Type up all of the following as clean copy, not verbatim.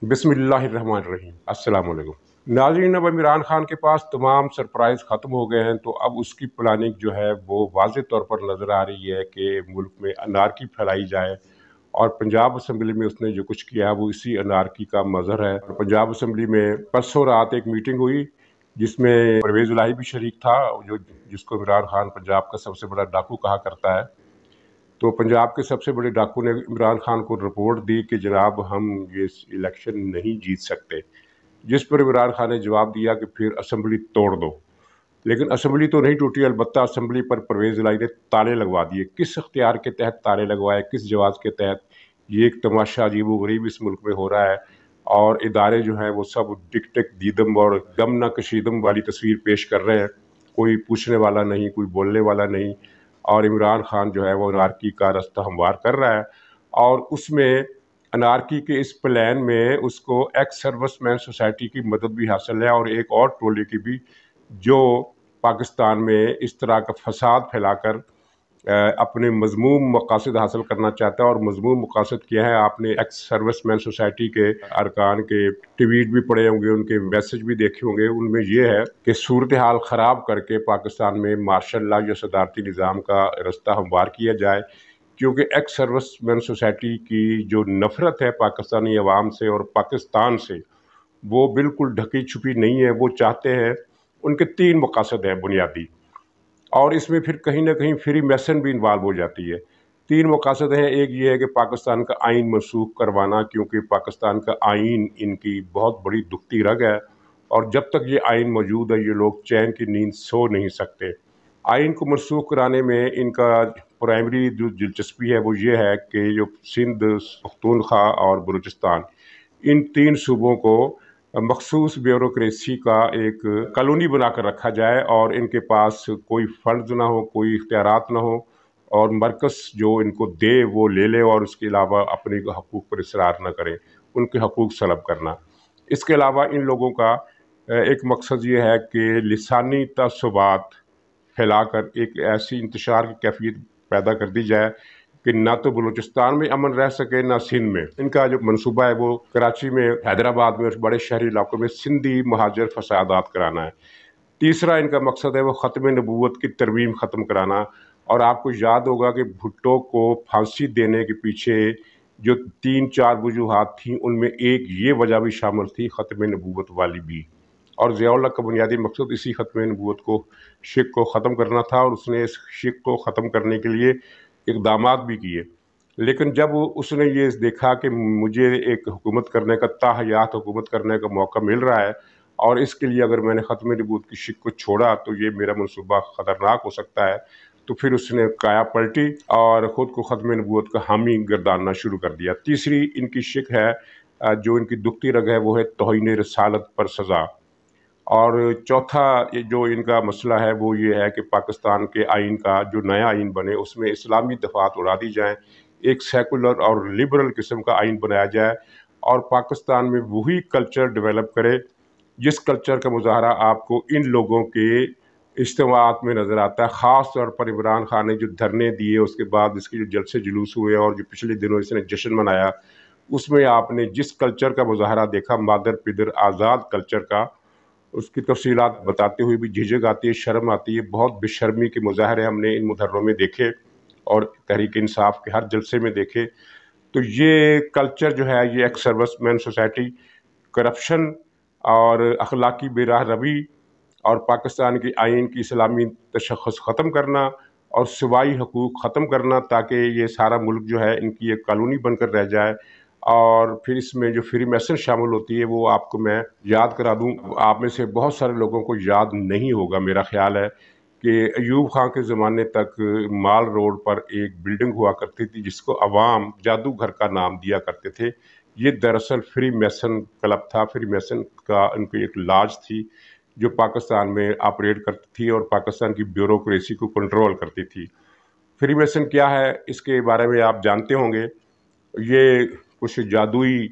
बिस्मिल्लाहिर्रहमानिर्रहीम। अस्सलाम वालेकुम नाज़रीन। अब इमरान खान के पास तमाम सरप्राइज़ ख़त्म हो गए हैं, तो अब उसकी प्लानिंग जो है वो वाज़े तौर पर नज़र आ रही है कि मुल्क में अनारकी फैलाई जाए। और पंजाब असम्बली में उसने जो कुछ किया है वो इसी अनारकी का मज़हर है। और पंजाब असम्बली में परसों रात एक मीटिंग हुई जिसमें परवेज़ इलाही भी शरीक था, जो जिसको इमरान खान पंजाब का सबसे बड़ा डाकू कहा करता है। तो पंजाब के सबसे बड़े डाकू ने इमरान खान को रिपोर्ट दी कि जनाब हम ये इलेक्शन नहीं जीत सकते, जिस पर इमरान खान ने जवाब दिया कि फिर असम्बली तोड़ दो। लेकिन असम्बली तो नहीं टूटी, अलबत्ता असम्बली पर परवेज़ इलाही ने ताले लगवा दिए। किस इख्तियार के तहत ताले लगवाए, किस जवाज़ के तहत, ये एक तमाशा अजीब-ओ-गरीब इस मुल्क में हो रहा है। और इदारे जो हैं वो सब टिक टिक दीदम और दम न कशीदम वाली तस्वीर पेश कर रहे हैं। कोई पूछने वाला नहीं, कोई बोलने वाला नहीं। और इमरान खान जो है वो अनारकी का रास्ता हमवार कर रहा है। और उसमें अनारकी के इस प्लान में उसको एक्स सर्विसमैन सोसाइटी की मदद भी हासिल है, और एक और टोले की भी, जो पाकिस्तान में इस तरह का फसाद फैलाकर अपने मज़मूम मकासद हासिल करना चाहता है। और मज़मूम मकासद क्या है, आपने एक्स सर्विसमैन सोसाइटी के अरकान के ट्वीट भी पढ़े होंगे, उनके मैसेज भी देखे होंगे। उनमें ये है कि सूरत हाल ख़राब करके पाकिस्तान में मार्शल लॉ या सदारती निज़ाम का रास्ता हमवार किया जाए। क्योंकि एक्स सर्विसमैन सोसाइटी की जो नफ़रत है पाकिस्तानी अवाम से और पाकिस्तान से, वो बिल्कुल ढकी छुपी नहीं है। वो चाहते हैं, उनके 3 मकासद हैं बुनियादी, और इसमें फिर कहीं न कहीं फ्री मेसन भी इन्वॉल्व हो जाती है। 3 मकासद हैं। एक ये है कि पाकिस्तान का आइन मनसूख करवाना, क्योंकि पाकिस्तान का आइन इनकी बहुत बड़ी दुखती रग है, और जब तक ये आइन मौजूद है ये लोग चैन की नींद सो नहीं सकते। आइन को मनसूख कराने में इनका प्राइमरी जो दिलचस्पी है वो ये है कि जो सिंध, पख्तूनख्वा और बलूचिस्तान, इन 3 सूबों को मखसूस ब्यूरोक्रेसी का एक कॉलोनी बना कर रखा जाए, और इनके पास कोई फंड्स ना हो, कोई इख्तियारात ना हो, और मरकज़ जो इनको दे वो ले ले, और उसके अलावा अपने हकूक़ पर इसरार ना करें, उनके हकूक़ सलब करना। इसके अलावा इन लोगों का एक मकसद ये है कि लिसानी तअस्सुबात फैलाकर एक ऐसी इंतशार की कैफियत पैदा कर दी जाए कि ना तो बलूचिस्तान में अमन रह सके, ना सिंध में। इनका जो मनसूबा है वो कराची में, हैदराबाद में और बड़े शहरी इलाकों में सिंधी महाजर फसादात कराना है। तीसरा इनका मकसद है वो ख़त्म नबूवत की तरमीम ख़त्म कराना। और आपको याद होगा कि भुट्टो को फांसी देने के पीछे जो 3-4 वजूहात थीं, उनमें एक ये वजह भी शामिल थी, ख़त्म नबूवत वाली भी। और ज़ियाउल्लाह का बुनियादी मकसद इसी ख़त्म नबूवत को, शिर्क को ख़त्म करना था, और उसने इस शिर्क को ख़त्म करने के लिए इक़दामात भी किए। लेकिन जब उसने ये देखा कि मुझे एक हुकूमत करने का, ताहयात हुकूमत करने का मौका मिल रहा है, और इसके लिए अगर मैंने ख़त्म नबूवत की शिर्क को छोड़ा तो ये मेरा मनसूबा ख़तरनाक हो सकता है, तो फिर उसने काया पलटी और ख़ुद को ख़त्म नबूवत का हामी गर्दानना शुरू कर दिया। तीसरी इनकी शिर्क है, जो इनकी दुखती रग है, वो है तौहीन रसालत पर सज़ा। और चौथा ये जो इनका मसला है वो ये है कि पाकिस्तान के आइन का जो नया आइन बने उसमें इस्लामी दफ़ात उड़ा दी जाएँ, एक सेकुलर और लिबरल किस्म का आइन बनाया जाए, और पाकिस्तान में वही कल्चर डेवलप करे जिस कल्चर का मुज़ाहरा आपको इन लोगों के इज्तिमाआत में नज़र आता है। ख़ास तौर पर इमरान खान ने जो धरने दिए, उसके बाद इसके जो जलसे जुलूस हुए और जो पिछले दिनों इसने जश्न मनाया, उसमें आपने जिस कल्चर का मुज़ाहरा देखा, मादर पिदर आज़ाद कल्चर का, उसकी तफ़सीलात बताते हुए भी झिझक आती है, शर्म आती है। बहुत बेशर्मी के मुज़ाहरे हमने इन मुظاہروں में देखे और तहरीक इंसाफ के हर जलसे में देखे। तो ये कल्चर जो है, ये एक्स सर्विसमैन सोसाइटी, करप्शन और अखलाकी बेराह रवी, और पाकिस्तान की आइन की इस्लामी तशख़्ख़ुस ख़त्म करना और सूबाई हकूक़ ख़त्म करना, ताकि ये सारा मुल्क जो है इनकी एक कॉलोनी बनकर रह जाए। और फिर इसमें जो फ्री मेसन शामिल होती है वो आपको मैं याद करा दूं। आप में से बहुत सारे लोगों को याद नहीं होगा, मेरा ख्याल है कि अयूब खां के ज़माने तक माल रोड पर एक बिल्डिंग हुआ करती थी जिसको अवाम जादूघर का नाम दिया करते थे। ये दरअसल फ्री मेसन क्लब था। फ्री मेसन का उनकी एक लॉज थी जो पाकिस्तान में ऑपरेट करती थी और पाकिस्तान की ब्यूरोक्रेसी को कंट्रोल करती थी। फ्री मेसन क्या है, इसके बारे में आप जानते होंगे। ये कुछ जादुई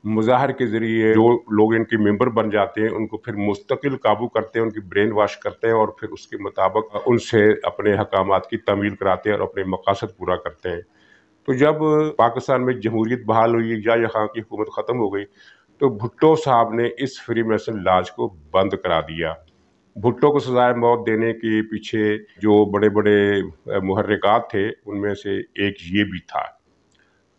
मुज़ाहर के ज़रिए जो लोग इनके मेंबर बन जाते हैं उनको फिर मुस्तकिल काबू करते हैं, उनकी ब्रेन वॉश करते हैं, और फिर उसके मुताबिक उनसे अपने हकामात की तामील कराते हैं और अपने मकासद पूरा करते हैं। तो जब पाकिस्तान में जमहूरियत बहाल हुई या यहाँ की हुकूमत ख़त्म हो गई, तो भुट्टो साहब ने इस फ्री मेसन लॉज को बंद करा दिया। भुट्टो को सजाए मौत देने के पीछे जो बड़े बड़े मुहर्रिकात थे उनमें से एक ये भी था।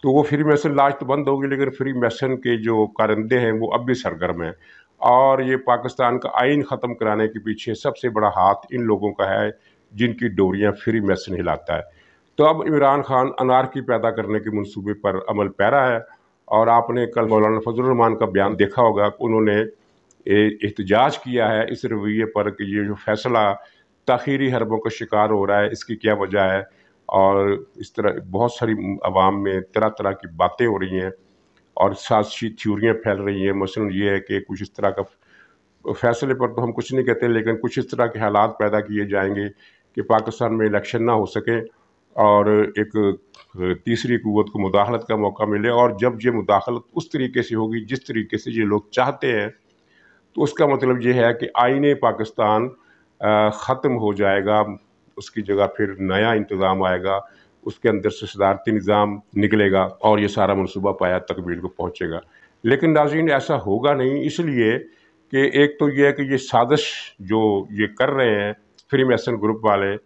तो वो फ्री मेसन लॉज तो बंद होगी, लेकिन फ्री मेसन के जो कारिंदे हैं वो अब भी सरगर्म हैं, और ये पाकिस्तान का आइन ख़त्म कराने के पीछे सबसे बड़ा हाथ इन लोगों का है जिनकी डोरियां फ्री मेसन हिलाता है। तो अब इमरान खान अनारकी पैदा करने के मंसूबे पर अमल पैरा है, और आपने कल मौलाना फजलुर रहमान का बयान देखा होगा, उन्होंने एहतजाज किया है इस रवैये पर कि ये जो फैसला ताख़ीरी हरबों का शिकार हो रहा है, इसकी क्या वजह है। और इस तरह बहुत सारी आवाम में तरह तरह की बातें हो रही हैं और साजिशी थ्योरियाँ फैल रही हैं। मसलन ये है कि कुछ इस तरह का फैसले पर तो हम कुछ नहीं कहते, लेकिन कुछ इस तरह के हालात पैदा किए जाएंगे कि पाकिस्तान में इलेक्शन ना हो सके और एक तीसरी कुव्वत को मुदाखलत का मौका मिले, और जब ये मुदाखलत उस तरीके से होगी जिस तरीके से ये लोग चाहते हैं, तो उसका मतलब ये है कि आईने पाकिस्तान ख़त्म हो जाएगा, उसकी जगह फिर नया इंतज़ाम आएगा, उसके अंदर से सदारती निज़ाम निकलेगा और ये सारा मनसूबा पाया तकमील को पहुँचेगा। लेकिन नाज़रीन, ऐसा होगा नहीं, इसलिए कि एक तो ये है कि ये साजिश जो ये कर रहे हैं फ्री मेसन ग्रुप वाले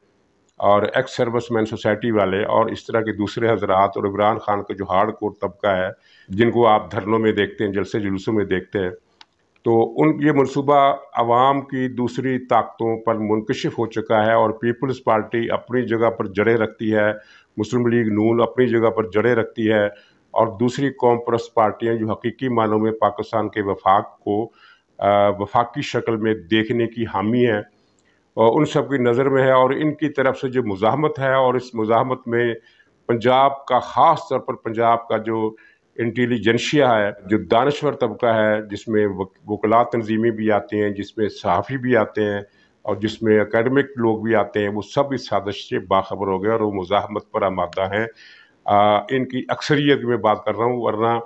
और एक्स सर्विसमैन सोसाइटी वाले और इस तरह के दूसरे हजरात, और इमरान खान का जो हार्ड कोर तबका है जिनको आप धरनों में देखते हैं, जलसे जुलूसों में देखते हैं, तो ये मनसूबा आवाम की दूसरी ताकतों पर मुनकशिफ हो चुका है। और पीपल्स पार्टी अपनी जगह पर जड़ें रखती है, मुस्लिम लीग नून अपनी जगह पर जड़ें रखती है, और दूसरी कौम परस्त पार्टियाँ जो हकीकी मानों में पाकिस्तान के वफाक को वफाकी शक्ल में देखने की हामी है, और उन सब की नज़र में है। और इनकी तरफ से जो मुज़ाहमत है, और इस मुज़ाहमत में पंजाब का ख़ास तौर पर पंजाब का जो इंटेलिजेंशिया है, जो दानश्वर तबका है, जिसमें वकला तंजीमें भी आते हैं, जिसमें सहाफ़ी भी आते हैं और जिसमें एकेडमिक लोग भी आते हैं, वो सब इस साजिश से बाखबर हो गए और वो मुज़ाहमत पर आमादा हैं। इनकी अक्सरियत में बात कर रहा हूँ, वरना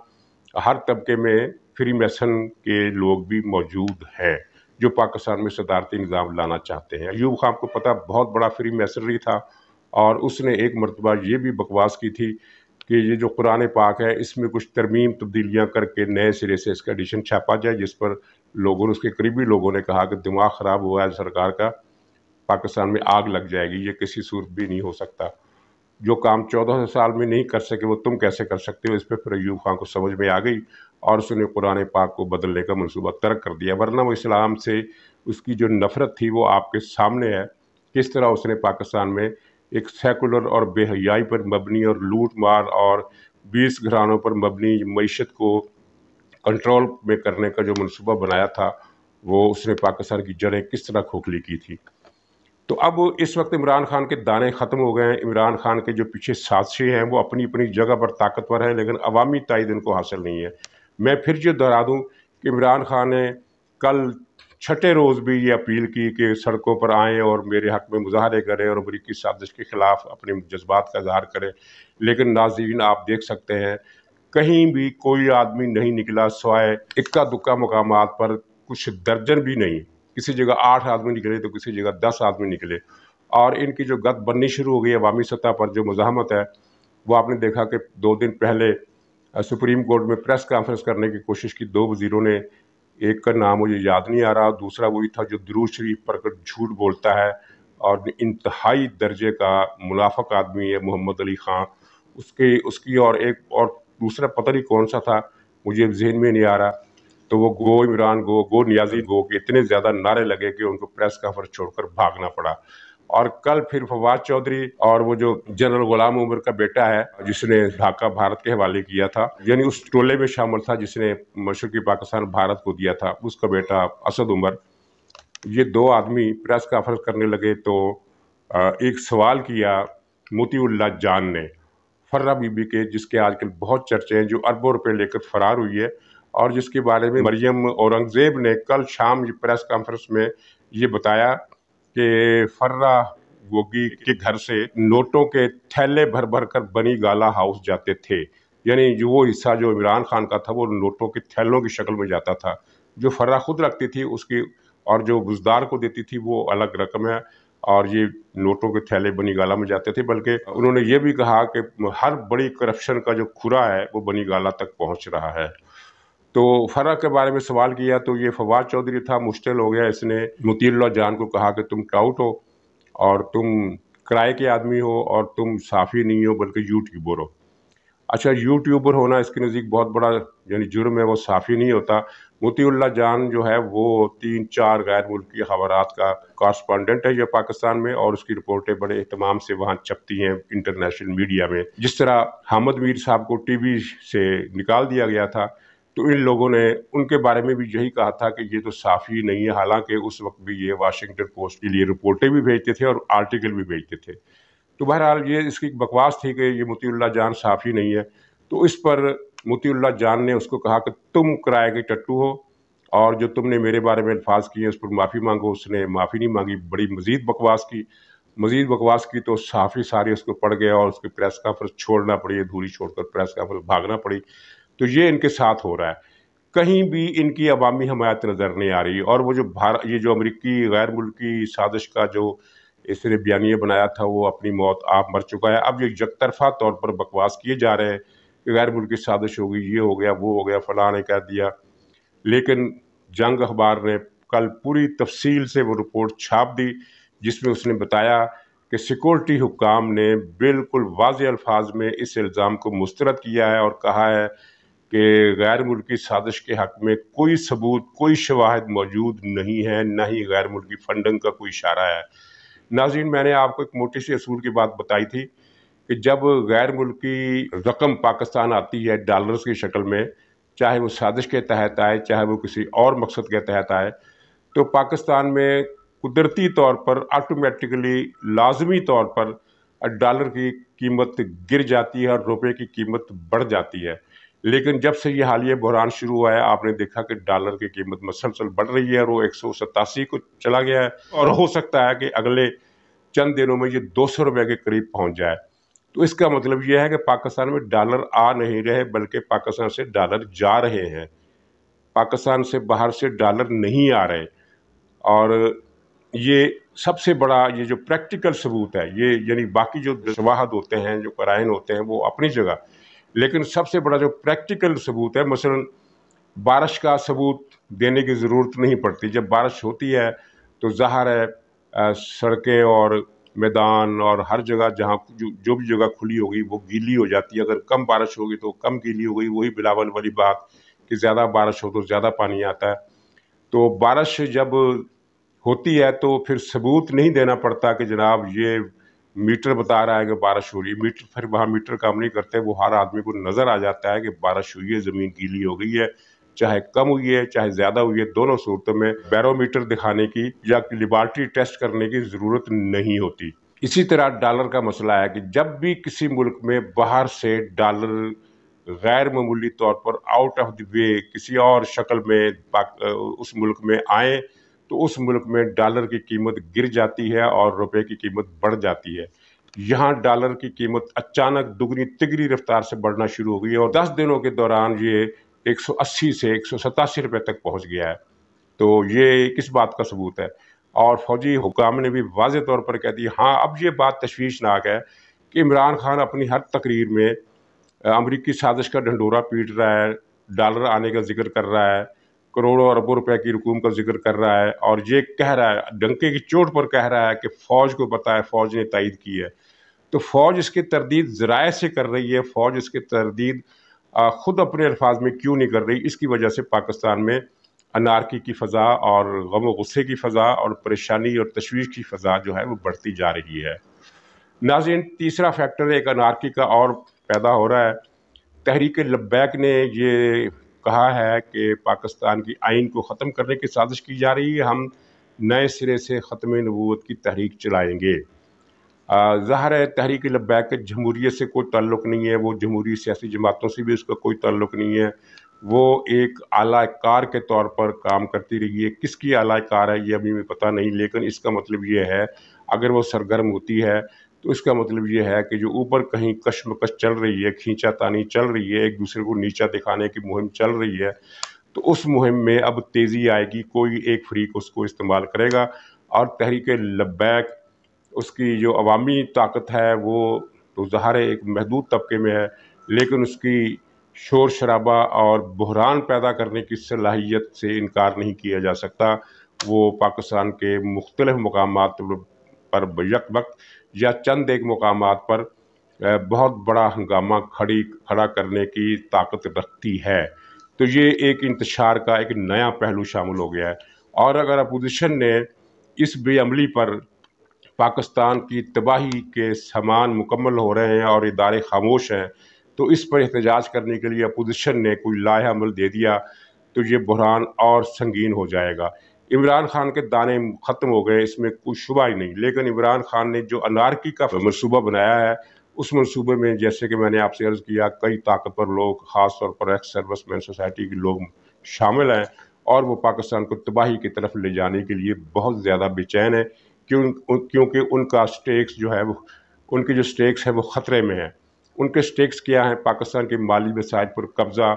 हर तबके में फ्री मेसन के लोग भी मौजूद हैं जो पाकिस्तान में सदारती निज़ाम लाना चाहते हैं। अयूब खान को पता बहुत बड़ा फ्री मेसनरी था, और उसने एक मरतबा ये भी बकवास की थी कि ये जो कुरान पाक है इसमें कुछ तरमीम तब्दीलियाँ करके नए सिरे से इसका एडिशन छापा जाए, जिस पर लोगों ने, उसके करीबी लोगों ने कहा कि दिमाग ख़राब हुआ है सरकार का, पाकिस्तान में आग लग जाएगी, ये किसी सूरत भी नहीं हो सकता। जो काम 14 साल में नहीं कर सके वो तुम कैसे कर सकते हो। इस पर फिर अयूब खान को समझ में आ गई और उसने कुरान पाक को बदलने का मनसूबा तर्क कर दिया, वरना वो इस्लाम से उसकी जो नफ़रत थी वो आपके सामने है। किस तरह उसने पाकिस्तान में एक सेकुलर और बेहयाई पर मबनी और लूट मार और 20 घरानों पर मबनी मईशत को कंट्रोल में करने का जो मनसूबा बनाया था, वो उसने पाकिस्तान की जड़ें किस तरह खोखली की थी। तो अब इस वक्त इमरान खान के दाने ख़त्म हो गए हैं। इमरान खान के जो पीछे साजिशें हैं वो अपनी अपनी जगह पर ताकतवर हैं, लेकिन अवामी तायद इनको हासिल नहीं है। मैं फिर जो दोहरा दूँ कि इमरान खान ने कल छठे रोज़ भी ये अपील की कि सड़कों पर आएँ और मेरे हक़ में मुजाहरे करें और अमरीकी साजिश के ख़िलाफ़ अपने जज्बात का इज़हार करें, लेकिन नाज़रीन आप देख सकते हैं कहीं भी कोई आदमी नहीं निकला, सिवाय इक्का दुक्का मकामात पर कुछ दर्जन भी नहीं, किसी जगह 8 आदमी निकले तो किसी जगह 10 आदमी निकले। और इनकी जो गत बननी शुरू हो गई है अवामी सतह पर, जो मुज़ाहमत है, वो आपने देखा कि 2 दिन पहले सुप्रीम कोर्ट में प्रेस कॉन्फ्रेंस करने की कोशिश की 2 वज़ीरों ने, एक का नाम मुझे याद नहीं आ रहा, दूसरा वही था जो दुरूद शरीफ पर झूठ बोलता है और इंतहाई दर्जे का मुनाफिक आदमी है, मोहम्मद अली ख़ान, उसकी और एक और दूसरा पता नहीं कौन सा था, मुझे ज़हन में नहीं आ रहा। तो वो गो इमरान गो नियाज़ी गो के इतने ज़्यादा नारे लगे कि उनको प्रेस कॉन्फ्रेंस छोड़कर भागना पड़ा। और कल फिर फवाद चौधरी और वो जो जनरल गुलाम उमर का बेटा है जिसने ढाका भारत के हवाले किया था, यानी उस टोले में शामिल था जिसने मशरक़ी पाकिस्तान भारत को दिया था, उसका बेटा असद उमर, ये 2 आदमी प्रेस कॉन्फ्रेंस करने लगे तो एक सवाल किया मोतीउल्लाह जान ने, फर्रा बीबी के, जिसके आजकल बहुत चर्चे हैं, जो अरबों रुपए लेकर फरार हुई है और जिसके बारे में मरियम औरंगज़ेब ने कल शाम प्रेस कॉन्फ्रेंस में ये बताया कि फर्रा गोगी के घर से नोटों के थैले भर भर कर बनी गाला हाउस जाते थे, यानी जो वो हिस्सा जो इमरान खान का था वो नोटों के थैलों की शक्ल में जाता था। जो फर्रा खुद रखती थी उसकी और जो बुजदार को देती थी वो अलग रकम है, और ये नोटों के थैले बनी गाला में जाते थे। बल्कि उन्होंने ये भी कहा कि हर बड़ी करप्शन का जो खुरा है वो बनी गाला तक पहुंच रहा है। तो फ़र्क के बारे में सवाल किया तो ये फवाद चौधरी था, मुश्तिल हो गया। इसने मोतीउल्लाह जान को कहा कि तुम टाउट हो और तुम किराए के आदमी हो और तुम साफ़ी नहीं हो बल्कि यूट्यूबर हो। अच्छा, यूट्यूबर होना इसके नज़दीक बहुत बड़ा यानी जुर्म है, वो साफ़ी नहीं होता। मोतीउल्लाह जान जो है वो 3-4 गैर मुल्की ख़बरात का कॉरेस्पॉन्डेंट है ये पाकिस्तान में, और उसकी रिपोर्टें बड़े एहतमाम से वहाँ छपती हैं इंटरनेशनल मीडिया में। जिस तरह हामिद मीर साहब को टीवी से निकाल दिया गया था, तो इन लोगों ने उनके बारे में भी यही कहा था कि ये तो साफ़ी नहीं है, हालांकि उस वक्त भी ये वाशिंगटन पोस्ट के लिए रिपोर्टें भी भेजते थे और आर्टिकल भी भेजते थे। तो बहरहाल ये इसकी बकवास थी कि ये मोतीउल्लाह जान साफ़ी नहीं है। तो इस पर मोतीउल्लाह जान ने उसको कहा कि तुम किराए के टट्टू हो और जो तुमने मेरे बारे में अल्फाज किए उस पर माफ़ी मांगो। उसने माफ़ी नहीं मांगी, बड़ी मज़ीद बकवास की तो सहाफ़ी सारे उसको पड़ गए और उसकी प्रेस कॉन्फ्रेंस छोड़ना पड़ी, अधूरी छोड़कर प्रेस कॉन्फ्रेंस भागना पड़ी। तो ये इनके साथ हो रहा है, कहीं भी इनकी अवामी हमायत नज़र नहीं आ रही। और वो जो ये जो अमरीकी गैर मुल्की साजिश का जो इसने बयानिया बनाया था, वो अपनी मौत आप मर चुका है। अब ये यकतरफा तौर पर बकवास किए जा रहे हैं कि गैर मुल्की साजिश हो गई, ये हो गया, वो हो गया, फलां ने कह दिया। लेकिन जंग अखबार ने कल पूरी तफसील से वो रिपोर्ट छाप दी, जिसमें उसने बताया कि सिक्योरिटी हुक्काम ने बिल्कुल वाज़ेह अल्फाज में इस इल्ज़ाम को मुस्तरद किया है और कहा है कि गैर मुल्की साजिश के हक़ में कोई सबूत, कोई शवाहिद मौजूद नहीं है, न ही गैर मुल्की फंडिंग का कोई इशारा है। नाज़रीन, मैंने आपको एक मोटी सी असूल की बात बताई थी कि जब गैर मुल्की रकम पाकिस्तान आती है डॉलर्स की शक्ल में, चाहे वो साजिश के तहत आए, चाहे वो किसी और मकसद के तहत आए, तो पाकिस्तान में कुदरती तौर पर ऑटोमेटिकली लाजमी तौर पर डॉलर की कीमत गिर जाती है और रुपए की कीमत बढ़ जाती है। लेकिन जब से ये हालिया बहरान शुरू हुआ है, आपने देखा कि डॉलर की कीमत मसलसल बढ़ रही है और वो 187 को चला गया है, और हो सकता है कि अगले चंद दिनों में ये 200 रुपये के करीब पहुंच जाए। तो इसका मतलब ये है कि पाकिस्तान में डॉलर आ नहीं रहे, बल्कि पाकिस्तान से डॉलर जा रहे हैं। पाकिस्तान से बाहर से डॉलर नहीं आ रहे। और ये सबसे बड़ा ये जो प्रैक्टिकल सबूत है, ये यानी बाकी जो शवाहद होते हैं, जो कराइन होते हैं, वो अपनी जगह, लेकिन सबसे बड़ा जो प्रैक्टिकल सबूत है, मसलन बारिश का सबूत देने की ज़रूरत नहीं पड़ती। जब बारिश होती है तो ज़ाहिर है सड़कें और मैदान और हर जगह जहाँ जो भी जगह खुली होगी वो गीली हो जाती है। अगर कम बारिश होगी तो कम गीली हो गई। वही बिलावल वाली बात कि ज़्यादा बारिश हो तो ज़्यादा पानी आता है। तो बारिश जब होती है तो फिर सबूत नहीं देना पड़ता कि जनाब ये मीटर बता रहा है कि बारिश हो रही है। मीटर फिर वहाँ मीटर काम नहीं करते, वो हर आदमी को नज़र आ जाता है कि बारिश हुई है, ज़मीन गीली हो गई है, चाहे कम हुई है चाहे ज़्यादा हुई है। दोनों सूरतों में बैरोमीटर दिखाने की या लेबॉर्ट्री टेस्ट करने की ज़रूरत नहीं होती। इसी तरह डॉलर का मसला है कि जब भी किसी मुल्क में बाहर से डॉलर गैर मामूली तौर पर आउट ऑफ द वे किसी और शक्ल में उस मुल्क में आए, तो उस मुल्क में डॉलर की कीमत गिर जाती है और रुपए की कीमत बढ़ जाती है। यहाँ डॉलर की कीमत अचानक दुगनी तिगनी रफ्तार से बढ़ना शुरू हो गई है और 10 दिनों के दौरान ये 180 से 187 रुपये तक पहुँच गया है। तो ये किस बात का सबूत है? और फौजी हुकाम ने भी वाज़ेह तौर पर कह दिया। हाँ, अब ये बात तशवीशनाक है कि इमरान खान अपनी हर तकरीर में अमरीकी साजिश का ढंढोरा पीट रहा है, डॉलर आने का जिक्र कर रहा है, करोड़ों अरबों रुपए की रकूम का जिक्र कर रहा है और ये कह रहा है, डंके की चोट पर कह रहा है कि फ़ौज को पता है, फ़ौज ने तायद की है। तो फ़ौज इसकी तरदीद ज़राए से कर रही है, फ़ौज इसकी तरदीद ख़ुद अपने अल्फाज में क्यों नहीं कर रही? इसकी वजह से पाकिस्तान में अनारकी की फ़ज़ा और गम गुस्से की फ़ज़ा और परेशानी और तशवीश की फ़ज़ा जो है वो बढ़ती जा रही है। नाज़रीन, तीसरा फैक्टर एक अनारकी का और पैदा हो रहा है। तहरीक लब्बैक ने ये कहा है कि पाकिस्तान की आइन को ख़त्म करने की साजिश की जा रही है, हम नए सिरे से ख़त्म नबूवत की तहरीक चलाएँगे। ज़ाहिर है तहरीक लब्बैक के जमहूरियत से कोई ताल्लुक़ नहीं है, वो जमहूरी सियासी जमातों से भी उसका कोई ताल्लुक़ नहीं है। वो एक आला कार के तौर पर काम करती रही है। किसकी आला कार है ये अभी भी पता नहीं, लेकिन इसका मतलब ये है अगर वो सरगर्म होती है तो इसका मतलब ये है कि जो ऊपर कहीं कशमकश चल रही है, खींचातानी चल रही है, एक दूसरे को नीचा दिखाने की मुहिम चल रही है, तो उस मुहिम में अब तेज़ी आएगी। कोई एक फ़रीक उसको इस्तेमाल करेगा और तहरीक लब्बैक उसकी जो अवामी ताकत है वो तो ज़ाहिर है एक महदूद तबके में है, लेकिन उसकी शोर शराबा और बहरान पैदा करने की सलाहियत से इनकार नहीं किया जा सकता। वो पाकिस्तान के मुख्तलिफ मकामात पर बैक वक्त या चंद एक मकामात पर बहुत बड़ा हंगामा खड़ा करने की ताकत रखती है। तो ये एक इंतशार का एक नया पहलू शामिल हो गया है। और अगर अपोजिशन ने इस बेअमली पर, पाकिस्तान की तबाही के सामान मुकम्मल हो रहे हैं और इदारे खामोश हैं, तो इस पर एहतजाज करने के लिए अपोजिशन ने कोई लाया अमल दे दिया तो ये बहरान और संगीन हो जाएगा। इमरान खान के दाने ख़त्म हो गए, इसमें कोई शुबा ही नहीं। लेकिन इमरान खान ने जो अनारकी का मनसूबा बनाया है, उस मनसूबे में जैसे कि मैंने आपसे अर्ज़ किया, कई ताकतवर लोग, ख़ास तौर पर एक्स सर्विसमैन सोसाइटी के लोग शामिल हैं और वो पाकिस्तान को तबाही की तरफ ले जाने के लिए बहुत ज़्यादा बेचैन है, क्योंकि उनका स्टेक्स जो है वो, उनके जो स्टेक्स है वो ख़तरे में है। उनके स्टेक्स क्या हैं? पाकिस्तान के माली वसाइल पर कब्ज़ा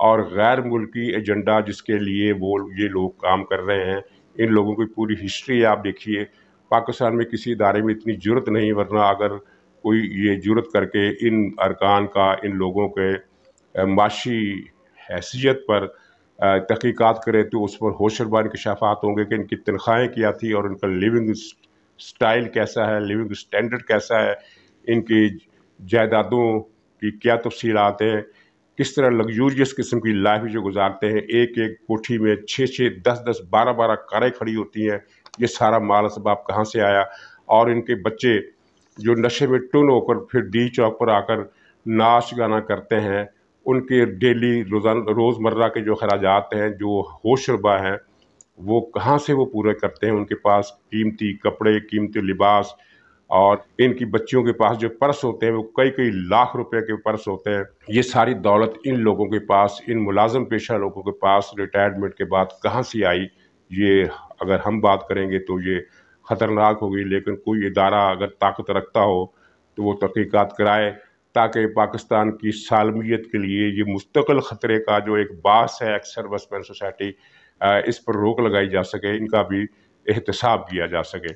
और गैर मुल्की एजेंडा जिसके लिए वो ये लोग काम कर रहे हैं। इन लोगों की पूरी हिस्ट्री आप देखिए। पाकिस्तान में किसी इदारे में इतनी जुर्रत नहीं, वरना अगर कोई ये जुर्रत करके इन अरकान का, इन लोगों के माशी हैसियत पर तहकीकात करे तो उस पर होशरबा इंकशाफात होंगे कि इनकी तनख्वाहें क्या थी और इनका लिविंग स्टाइल कैसा है, लिविंग स्टैंडर्ड कैसा है, इनकी जायदादों की क्या तफसीलात हैं, किस तरह लग्जूरियस किस्म की लाइफ जो गुजारते हैं। एक एक कोठी में 6-6, 10-10, 12-12 कारें खड़ी होती हैं। ये सारा माल असबाब कहाँ से आया? और इनके बच्चे जो नशे में टुन होकर फिर डी चौक पर आकर नाच गाना करते हैं, उनके डेली रोज़मर्रा के जो खराजात हैं, जो होशरबा हैं, वो कहाँ से वो पूरे करते हैं? उनके पास कीमती कपड़े, कीमती लिबास, और इनकी बच्चियों के पास जो पर्स होते हैं वो कई कई लाख रुपए के पर्स होते हैं। ये सारी दौलत इन लोगों के पास, इन मुलाजम पेशा लोगों के पास रिटायरमेंट के बाद कहाँ से आई? ये अगर हम बात करेंगे तो ये ख़तरनाक होगी। लेकिन कोई इदारा अगर ताकत रखता हो तो वो तहकीकात कराए, ताकि पाकिस्तान की सालमियत के लिए ये मुस्तकिल ख़तरे का जो एक बास है एक्स सर्विसमैन सोसाइटी, इस पर रोक लगाई जा सके, इनका भी एहतसाब किया जा सके।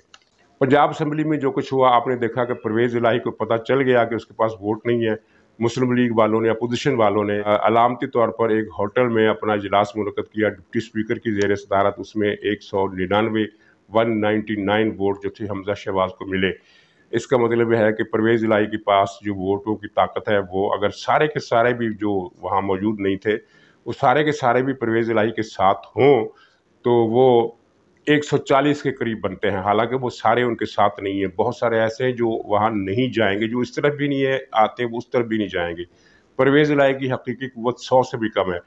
पंजाब असम्बली में जो कुछ हुआ, आपने देखा कि परवेज़ इलाही को पता चल गया कि उसके पास वोट नहीं है। मुस्लिम लीग वालों ने, अपोजिशन वालों ने अलामती तौर पर एक होटल में अपना इजलास मुनक़्क़द किया डिप्टी स्पीकर की ज़ेर सदारत। उसमें 199 199 वोट जो थे हमजा शहबाज को मिले। इसका मतलब है कि परवेज़ इलाही के पास जो वोटों की ताकत है, वो अगर सारे के सारे भी जो वहाँ मौजूद नहीं थे, वो सारे के सारे भी परवेज़ इलाही के साथ हों, तो वो 140 के करीब बनते हैं। हालांकि वो सारे उनके साथ नहीं है, बहुत सारे ऐसे हैं जो वहाँ नहीं जाएंगे, जो इस तरफ भी नहीं है आते, वो उस तरफ भी नहीं जाएंगे। परवेज़ इलाही की हकीकी कुव्वत 100 से भी कम है।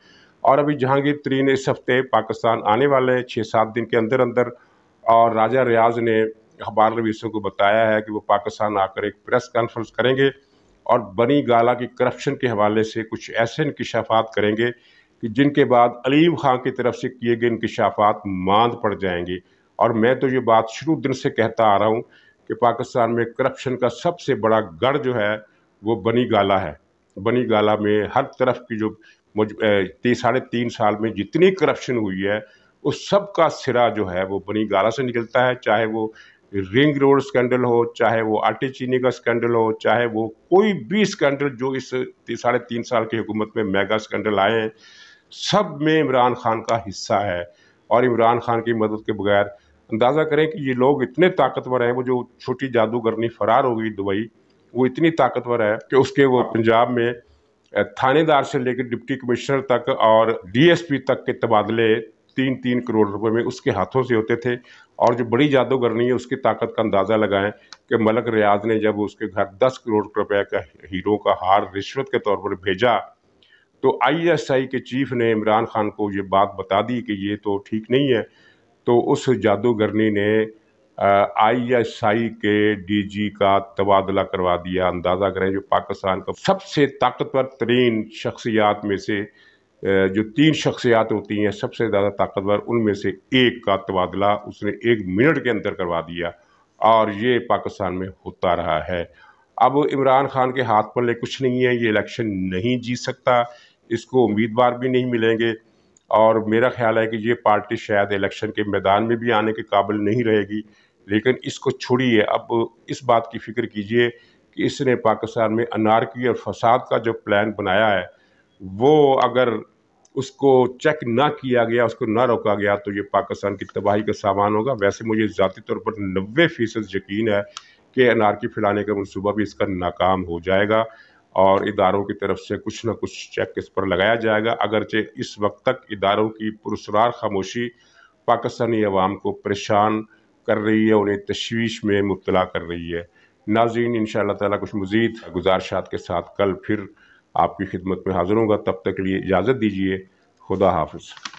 और अभी जहांगीर तरीन इस हफ्ते पाकिस्तान आने वाले हैं 6-7 दिन के अंदर अंदर, और राजा रियाज ने अखबार नवीसों को बताया है कि वो पाकिस्तान आकर एक प्रेस कॉन्फ्रेंस करेंगे और बनी गाला की करप्शन के हवाले से कुछ ऐसे इंकशाफात करेंगे कि जिनके बाद अलीम खां की तरफ से किए गए इंकशाफात मांद पड़ जाएंगे। और मैं तो ये बात शुरू दिन से कहता आ रहा हूँ कि पाकिस्तान में करप्शन का सबसे बड़ा गढ़ जो है वो बनी गाला है। बनी गाला में हर तरफ की जो 3.5 साल में जितनी करप्शन हुई है, उस सब का सिरा जो है वो बनी गाला से निकलता है। चाहे वो रिंग रोड स्कैंडल हो, चाहे वो आटे चीनी का स्कैंडल हो, चाहे वो कोई भी स्कैंडल जो इस 3.5 साल की हुकूमत में मेगा स्कैंडल आए हैं, सब में इमरान खान का हिस्सा है। और इमरान खान की मदद के बगैर, अंदाज़ा करें कि ये लोग इतने ताकतवर हैं। वो जो छोटी जादूगरनी फरार हो गई दुबई, वो इतनी ताकतवर है कि उसके वो पंजाब में थानेदार से लेकर डिप्टी कमिश्नर तक और डीएसपी तक के तबादले 3-3 करोड़ रुपए में उसके हाथों से होते थे। और जो बड़ी जादूगरनी है, उसकी ताकत का अंदाज़ा लगाएं कि मलक रियाज ने जब उसके घर 10 करोड़ रुपए का हीरो का हार रिश्वत के तौर पर भेजा, तो आईएसआई के चीफ ने इमरान खान को ये बात बता दी कि ये तो ठीक नहीं है। तो उस जादूगरनी ने आईएसआई के डीजी का तबादला करवा दिया। अंदाज़ा करें, जो पाकिस्तान का सबसे ताकतवर तरीन शख्सियात में से जो 3 शख्सियात होती हैं सबसे ज़्यादा ताकतवर, उनमें से एक का तबादला उसने 1 मिनट के अंदर करवा दिया। और ये पाकिस्तान में होता रहा है। अब इमरान खान के हाथ पल्ले कुछ नहीं है, ये इलेक्शन नहीं जीत सकता, इसको उम्मीदवार भी नहीं मिलेंगे। और मेरा ख्याल है कि ये पार्टी शायद इलेक्शन के मैदान में भी आने के काबिल नहीं रहेगी। लेकिन इसको छोड़िए, अब इस बात की फ़िक्र कीजिए कि इसने पाकिस्तान में अनारकी और फसाद का जो प्लान बनाया है, وہ اگر اس کو چیک نہ کیا گیا، اس کو نہ روکا گیا تو یہ پاکستان کی تباہی کا سامان ہوگا۔ ویسے مجھے ذاتی طور پر 90% یقین ہے کہ انارکی پھیلانے کا منصوبہ بھی اس کا ناکام ہو جائے گا، اور اداروں کی طرف سے کچھ نہ کچھ چیک اس پر لگایا جائے گا، اگرچہ اس وقت تک اداروں کی پراسرار خاموشی پاکستانی عوام کو پریشان کر رہی ہے، انہیں تشویش میں مبتلا کر رہی ہے۔ ناظرین، انشاءاللہ تعالیٰ کچھ مزید گزارشات کے ساتھ کل پھر آپ کی خدمت میں حاضر ہوں گا، تب تک کے لیے اجازت دیجیے۔ خدا حافظ۔